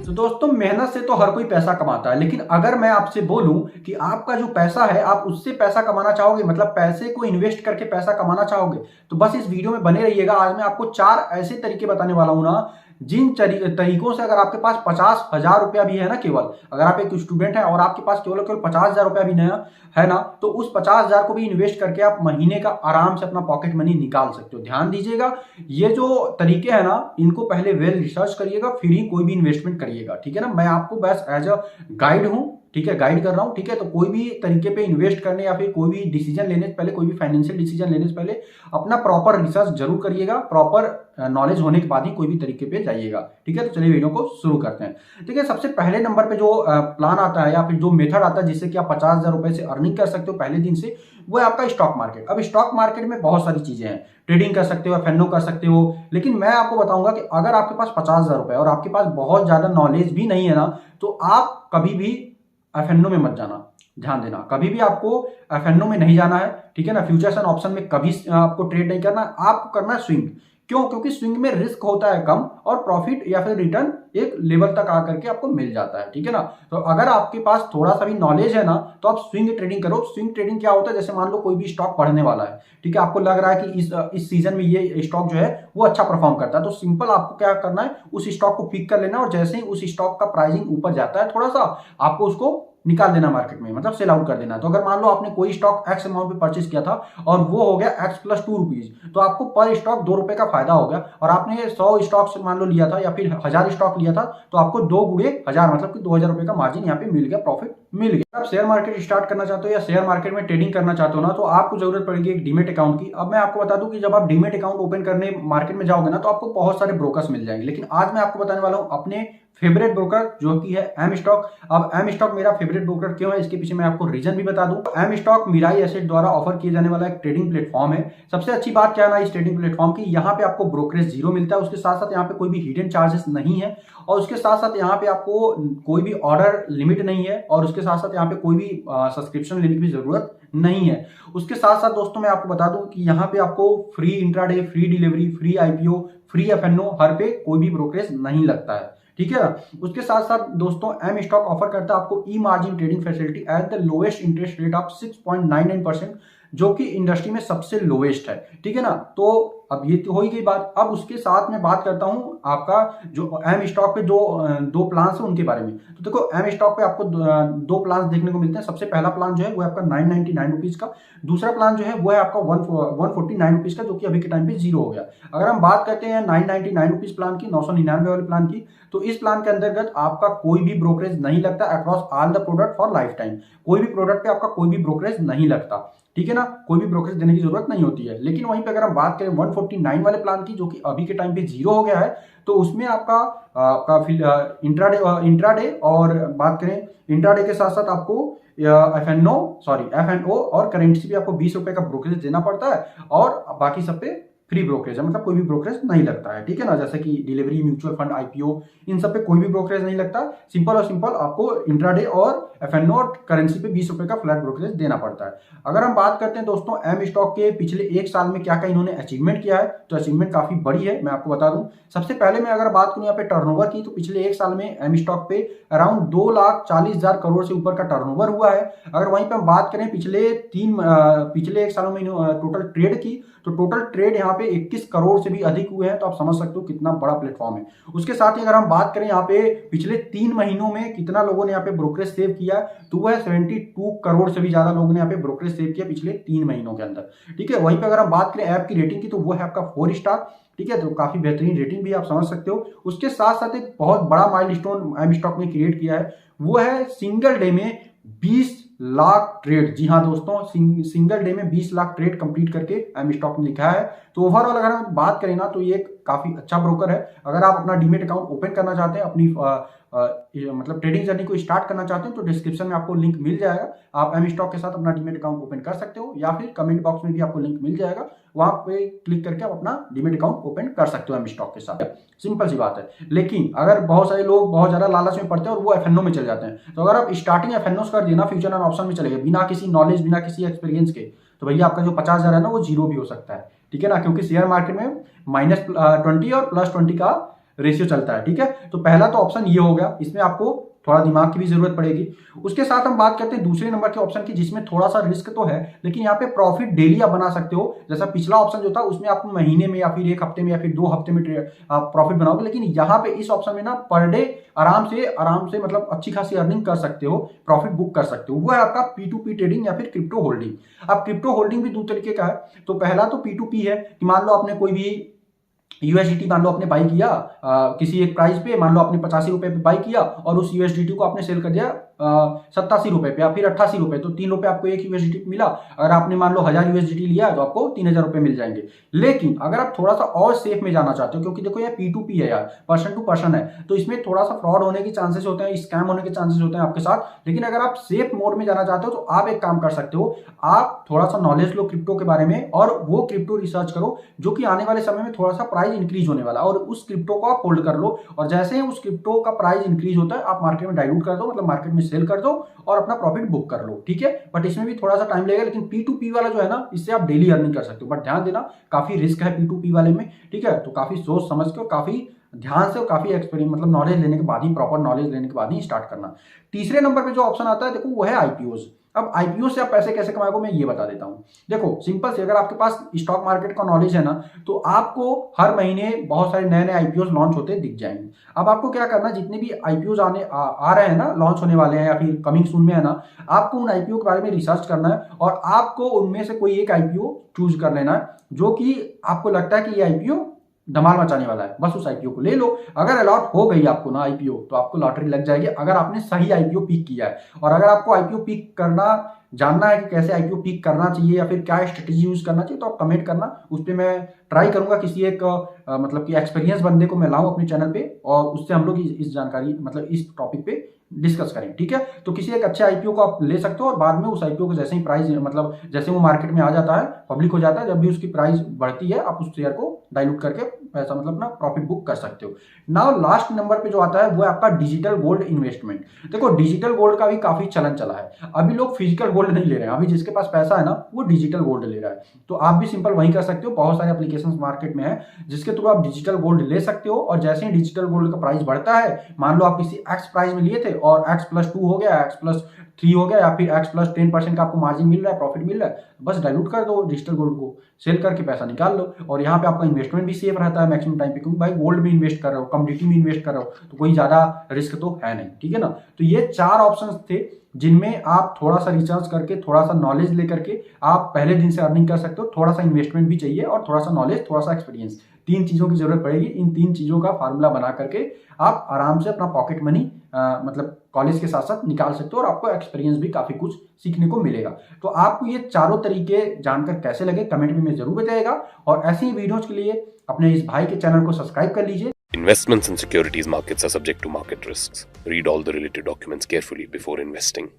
तो दोस्तों मेहनत से तो हर कोई पैसा कमाता है, लेकिन अगर मैं आपसे बोलूं कि आपका जो पैसा है आप उससे पैसा कमाना चाहोगे, मतलब पैसे को इन्वेस्ट करके पैसा कमाना चाहोगे, तो बस इस वीडियो में बने रहिएगा। आज मैं आपको 4 ऐसे तरीके बताने वाला हूं ना, जिन तरीकों से अगर आपके पास 50,000 रुपया भी है ना, केवल अगर आप एक स्टूडेंट है और आपके पास केवल 50,000 रुपया भी नहीं है ना, तो उस 50,000 को भी इन्वेस्ट करके आप महीने का आराम से अपना पॉकेट मनी निकाल सकते हो। ध्यान दीजिएगा, ये जो तरीके हैं ना, इनको पहले वेल रिसर्च करिएगा, फिर ही कोई भी इन्वेस्टमेंट करिएगा। ठीक है ना, मैं आपको बस एज अ गाइड हूं, ठीक है, गाइड कर रहा हूं। ठीक है, तो कोई भी तरीके पे इन्वेस्ट करने या फिर कोई भी डिसीजन लेने से पहले, कोई भी फाइनेंशियल डिसीजन लेने से पहले अपना प्रॉपर रिसर्च जरूर करिएगा, प्रॉपर नॉलेज होने के बाद ही कोई भी तरीके पे जाइएगा। ठीक है, तो चलिए वीडियो को शुरू करते हैं। ठीक है, सबसे पहले नंबर पे जो प्लान आता है या फिर जो मेथड आता है जिससे कि आप 50,000 रुपए से अर्निंग कर सकते हो पहले दिन से, वो है आपका स्टॉक मार्केट। अब स्टॉक मार्केट में बहुत सारी चीजें हैं, ट्रेडिंग कर सकते हो, एफएनओ कर सकते हो, लेकिन मैं आपको बताऊंगा कि अगर आपके पास 50,000 रुपए और आपके पास बहुत ज्यादा नॉलेज भी नहीं है ना, तो आप कभी भी एफएनओ में मत जाना। ध्यान देना, कभी भी आपको एफएनओ में नहीं जाना है। ठीक है ना, फ्यूचर्स एंड ऑप्शन में कभी आपको ट्रेड नहीं करना, आपको करना है स्विंग। क्यों? क्योंकि स्विंग में रिस्क होता है कम और प्रॉफिट या फिर रिटर्न एक लेवल तक आकर के आपको मिल जाता है। ठीक है ना, तो अगर आपके पास थोड़ा सा भी नॉलेज है ना, तो आप स्विंग ट्रेडिंग करो। स्विंग ट्रेडिंग क्या होता है, जैसे मान लो कोई भी स्टॉक बढ़ने वाला है, ठीक है, आपको लग रहा है कि इस सीजन में ये स्टॉक जो है वो अच्छा परफॉर्म करता है, तो सिंपल आपको क्या करना है, उस स्टॉक को पिक कर लेना और जैसे ही उस स्टॉक का प्राइसिंग ऊपर जाता है थोड़ा सा, आपको उसको निकाल देना मार्केट में, मतलब सेल आउट कर देना। तो अगर मान लो आपने कोई स्टॉक एक्स अमाउंट पे परचेज किया था और वो हो गया एक्स प्लस 2 रुपीज, तो आपको पर स्टॉक 2 रुपए का फायदा हो गया। और आपने 100 स्टॉक मान लो लिया था या फिर 1000 स्टॉक लिया था, तो आपको 2 गुणे 1000 मतलब कि 2000 रुपए का मार्जिन यहाँ पे मिल गया, प्रॉफिट मिल गया। आप शेयर मार्केट स्टार्ट करना चाहते हो या शेयर मार्केट में ट्रेडिंग करना चाहते हो ना, तो आपको जरूरत पड़ेगी एक डीमेट अकाउंट की। अब मैं आपको बता दूं कि जब आप डीमेट अकाउंट ओपन करने मार्केट में जाओगे ना, तो आपको बहुत सारे ब्रोकर्स मिल जाएंगे, लेकिन आज मैं आपको बताने वाला हूं अपने फेवरेट ब्रोकर जो कि है एम स्टॉक। अब एम स्टॉक मेरा फेवरेट ब्रोकर क्यों है, इसके पीछे मैं आपको रीजन भी बता दूं। एम स्टॉक मिराई एसेट द्वारा ऑफर किए जाने वाला एक ट्रेडिंग प्लेटफॉर्म है। सबसे अच्छी बात क्या है ना इस ट्रेडिंग प्लेटफॉर्म की, यहाँ पे आपको ब्रोकरेज जीरो मिलता है, उसके साथ साथ यहाँ पे कोई भी हिडन चार्जेस नहीं है, और उसके साथ साथ यहाँ पे आपको कोई भी ऑर्डर लिमिट नहीं है, और उसके साथ साथ यहाँ पे कोई भी सब्सक्रिप्शन लेने की भी जरूरत नहीं है। उसके साथ साथ दोस्तों मैं आपको बता दूं कि यहाँ पे आपको free intraday, free delivery, free IPO, free FNO, हर पे कोई भी ब्रोकरेज नहीं लगता है। ठीक है, उसके साथ साथ दोस्तों एम स्टॉक ऑफर करता है आपको e margin trading facility at the lowest interest rate of 6.99%, जो कि इंडस्ट्री में सबसे लोएस्ट है। ठीक है ना, तो अब ये तो हो ही गई बात। अब उसके साथ मैं बात करता हूं आपका जो एम स्टॉक पे दो प्लान है उनके बारे में। तो देखो एम स्टॉक पे आपको दो प्लान देखने को मिलते हैं। सबसे पहला प्लान जो है वो है आपका 999 रुपीज का, दूसरा प्लान जो है वो है आपका 149 रुपीज का, जो कि अभी के टाइम पे जीरो हो गया। अगर हम बात करते हैं 999 रुपीज प्लान की, 999 वाले प्लान की, तो इस प्लान के अंतर्गत आपका कोई भी ब्रोकरेज नहीं लगता across all the product for life time. कोई भी प्रोडक्ट पे आपका कोई भी ब्रोकरेज नहीं लगता। ठीक है ना, कोई भी ब्रोकरेज देने की जरूरत नहीं होती है। लेकिन वहीं पे अगर हम बात करें 149 वाले प्लान की, जो कि अभी के टाइम पे जीरो हो गया है, तो उसमें आपका इंट्राडे और बात करें इंट्राडे के साथ साथ आपको एफएनओ और करेंसी भी आपको 20 रुपए का ब्रोकरेज देना पड़ता है, और बाकी सब पे फ्री ब्रोकरेज है, मतलब कोई भी ब्रोकरेज नहीं लगता है। ठीक है ना, जैसे कि डिलीवरी, म्यूचुअल फंड, आईपीओ, इन सब पे कोई भी ब्रोकरेज नहीं लगता। सिंपल और सिंपल आपको इंट्राडे और एफएनओ और करेंसी पे 20 रुपए का फ्लैट ब्रोकरेज देना पड़ता है। अगर हम बात करते हैं दोस्तों एम स्टॉक के पिछले 1 साल में क्या क्या इन्होंने अचीवमेंट किया है, तो अचीवमेंट काफी बड़ी है, मैं आपको बता दूं। सबसे पहले मैं अगर बात करूं यहाँ पे टर्नओवर की, तो पिछले 1 साल में एम स्टॉक पे अराउंड 2,40,000 करोड़ से ऊपर का टर्नओवर हुआ है। अगर वहीं पर हम बात करें पिछले 1 सालों में टोटल ट्रेड की, तो टोटल ट्रेड यहाँ पे 21 करोड़ से भी अधिक हुए हैं, तो आप समझ सकते हो कितना बड़ा प्लेटफॉर्म है। उसके साथ ही अगर हम बात करें यहाँ पे पिछले 3 महीनों में कितना लोगों ने यहाँ पे ब्रोकरेज सेव किया, तो वह 72 करोड़ से भी ज्यादा लोगों ने यहाँ पे ब्रोकरेज सेव किया पिछले 3 महीनों के अंदर। ठीक है, वहीं पे अगर हम बात करें ऐप की रेटिंग की, तो वो है आपका 4 स्टार। ठीक है, तो काफी बेहतरीन रेटिंग भी आप समझ सकते हो। उसके साथ साथ एक बहुत बड़ा माइलस्टोन एम स्टॉक ने क्रिएट किया है, वो है सिंगल डे में 20 लाख ट्रेड। जी हाँ दोस्तों, सिंगल डे में 20 लाख ट्रेड कंप्लीट करके एम स्टॉक ने लिखा है। तो ओवरऑल अगर हम बात करें ना, तो ये काफी अच्छा ब्रोकर है। अगर आप अपना डीमेट अकाउंट ओपन करना चाहते हैं, अपनी मतलब ट्रेडिंग जर्नी को स्टार्ट करना चाहते हैं, तो डिस्क्रिप्शन में आपको लिंक मिल जाएगा। आप एम स्टॉक के साथ अपना डीमेट अकाउंट ओपन कर सकते हो, या फिर कमेंट बॉक्स में भी आपको लिंक मिल जाएगा, वहां पे क्लिक करके आप अपना डीमेट अकाउंट ओपन कर सकते हो एम स्टॉक के साथ। सिंपल सी बात है। लेकिन अगर बहुत सारे लोग बहुत ज्यादा लालच में पड़ते हैं और वो एफएनओ में चले जाते हैं, तो अगर आप स्टार्टिंग एफएनओ कर देना, फ्यूचर एंड ऑप्शन में चले गए बिना किसी नॉलेज, बिना किसी एक्सपीरियंस के, तो भैया आपका जो 50,000 है ना, वो जीरो भी हो सकता है। ठीक है ना, क्योंकि शेयर मार्केट में -20 और +20 का रेशियो चलता है, ठीक है। तो पहला तो ऑप्शन ये हो गया, इसमें आपको थोड़ा दिमाग की भी जरूरत पड़ेगी। उसके साथ हम बात करते हैं दूसरे नंबर के ऑप्शन की, जिसमें थोड़ा सा रिस्क तो है, लेकिन यहाँ पे प्रॉफिट डेली आप बना सकते हो। जैसा पिछला ऑप्शन जो था उसमें आप महीने में या फिर 1 हफ्ते में या फिर 2 हफ्ते में आप प्रॉफिट बनाओगे, लेकिन यहाँ पे इस ऑप्शन में ना पर डे आराम से मतलब अच्छी खासी अर्निंग कर सकते हो, प्रॉफिट बुक कर सकते हो। वो है आपका P2P ट्रेडिंग या फिर क्रिप्टो होल्डिंग। अब क्रिप्टो होल्डिंग भी दो तरीके का है। तो पहला तो P2P है कि मान लो आपने कोई भी यूएसडीटी मान लो आपने बाई किया किसी एक प्राइस पे, मान लो आपने 85 रुपए पे बाई किया और उस यूएसडीटी को आपने सेल कर दिया 87 रुपए पे या फिर 88 रुपए, तो 3 रुपए आपको एक यूएसडीटी मिला। अगर आपने मान लो 1000 यूएसडीटी लिया तो आपको 3000 रुपए मिल जाएंगे। लेकिन अगर आप थोड़ा सा और सेफ में जाना चाहते हो, क्योंकि देखो ये P2P है यार, पर्सन टू पर्सन है, तो इसमें थोड़ा सा फ्रॉड होने के चांसेस होते हैं, स्कैम होने के चांसेस होते हैं आपके साथ। लेकिन अगर आप सेफ मोड में जाना चाहते हो तो आप एक काम कर सकते हो, आप थोड़ा सा नॉलेज लो क्रिप्टो के बारे में और वो क्रिप्टो रिसर्च करो जो कि आने वाले समय में थोड़ा सा प्राइस इंक्रीज होने वाला है, और उस क्रिप्टो को आप होल्ड कर लो। और जैसे ही उस क्रिप्टो का प्राइस इंक्रीज होता है आप मार्केट में डाइल्यूट कर दो, मतलब मार्केट में सेल कर दो और अपना प्रॉफिट बुक कर लो, ठीक है। बट इसमें भी थोड़ा सा टाइम लगेगा, लेकिन P2P वाला जो है ना, इससे आप डेली अर्निंग कर सकते हो। बट ध्यान देना काफी रिस्क है P2P वाले में, ठीक है। तो काफी सोच समझ के और काफी ध्यान से और काफी एक्सपीरियंस मतलब नॉलेज लेने के बाद ही, प्रॉपर नॉलेज लेने के बाद ही स्टार्ट करना। तीसरे नंबर पे जो ऑप्शन आता है देखो, वो है आईपीओ। अब आईपीओ से आप पैसे कैसे कमाओगे मैं ये बता देता हूं। देखो सिंपल से, अगर आपके पास स्टॉक मार्केट का नॉलेज है ना, तो आपको हर महीने बहुत सारे नए नए आईपीओ लॉन्च होते दिख जाएंगे। अब आपको क्या करना, जितने भी आईपीओ आ रहे हैं ना, लॉन्च होने वाले हैं या फिर कमिंग सून में है ना, आपको उन आईपीओ के बारे में रिसर्च करना है और आपको उनमें से कोई एक आईपीओ चूज कर लेना है जो कि आपको लगता है कि ये आईपीओ धमाल मचाने वाला है। बस उस आईपीओ को ले लो। अगर अलॉट हो गई आपको ना आईपीओ, तो आपको लॉटरी लग जाएगी, अगर आपने सही आईपीओ पिक किया है। और अगर आपको आईपीओ पिक करना जानना है कि कैसे आईपीओ पिक करना चाहिए या फिर क्या स्ट्रेटेजी यूज करना चाहिए, तो आप कमेंट करना, उस पर मैं ट्राई करूंगा किसी एक मतलब कि एक्सपीरियंस बंदे को मैं लाऊं अपने चैनल पे और उससे हम लोग इस जानकारी मतलब इस टॉपिक पे डिस्कस करें, ठीक है। तो किसी एक अच्छे आईपीओ को आप ले सकते हो और बाद में उस आईपीओ को जैसे ही प्राइस मतलब जैसे वो मार्केट में आ जाता है, पब्लिक हो जाता है, जब भी उसकी प्राइस बढ़ती है आप उस शेयर को डाइल्यूट करके पैसा मतलब ना प्रॉफिट बुक कर सकते हो। नाउ लास्ट नंबर पे जो आता है वो है आपका डिजिटल गोल्ड इन्वेस्टमेंट। देखो डिजिटल गोल्ड का भी काफी चलन चला है। अभी लोग फिजिकल गोल्ड नहीं ले रहे हैं, अभी जिसके पास पैसा है ना वो डिजिटल गोल्ड ले रहा है। तो आप भी सिंपल वही कर सकते हो, बहुत सारे एप्लीकेशन मार्केट में है जिसके थ्रू आप डिजिटल गोल्ड ले सकते हो। और जैसे ही डिजिटल गोल्ड का प्राइस बढ़ता है, मान लो आप किसी एक्स प्राइस में लिए थे और X+2 हो गया, X+3 हो गया या फिर X+10% का आपको मार्जिन मिल रहा है, प्रॉफिट मिल रहा है, बस डाइल्यूट कर दो डिजिटल गोल्ड को, सेल करके पैसा निकाल लो। और यहाँ पे आपका इन्वेस्टमेंट भी सेफ रहता है मैक्सिमम टाइम पे, क्योंकि भाई गोल्ड में इन्वेस्ट कर रहे हो, कमोडिटी में इन्वेस्ट कर रहे हो, तो कोई ज्यादा रिस्क तो है नहीं, ठीक है ना। तो ये 4 ऑप्शंस थे जिनमें आप थोड़ा सा रिसर्च करके, थोड़ा सा नॉलेज लेकर के आप पहले दिन से अर्निंग कर सकते हो। थोड़ा सा इन्वेस्टमेंट भी चाहिए और थोड़ा सा नॉलेज, थोड़ा सा एक्सपीरियंस, 3 चीजों की जरूरत पड़ेगी। इन 3 चीजों का फार्मूला बना करके आप आराम से अपना पॉकेट मनी मतलब कॉलेज के साथ साथ निकाल सकते हो और आपको एक्सपीरियंस भी काफी कुछ सीखने को मिलेगा। तो आपको ये चारों तरीके जानकर कैसे लगे कमेंट में जरूर बताइएगा। और ऐसे ही वीडियोज के लिए अपने इस भाई के चैनल को सब्सक्राइब कर लीजिए। Investments in securities markets are subject to market risks. Read all the related documents carefully before investing.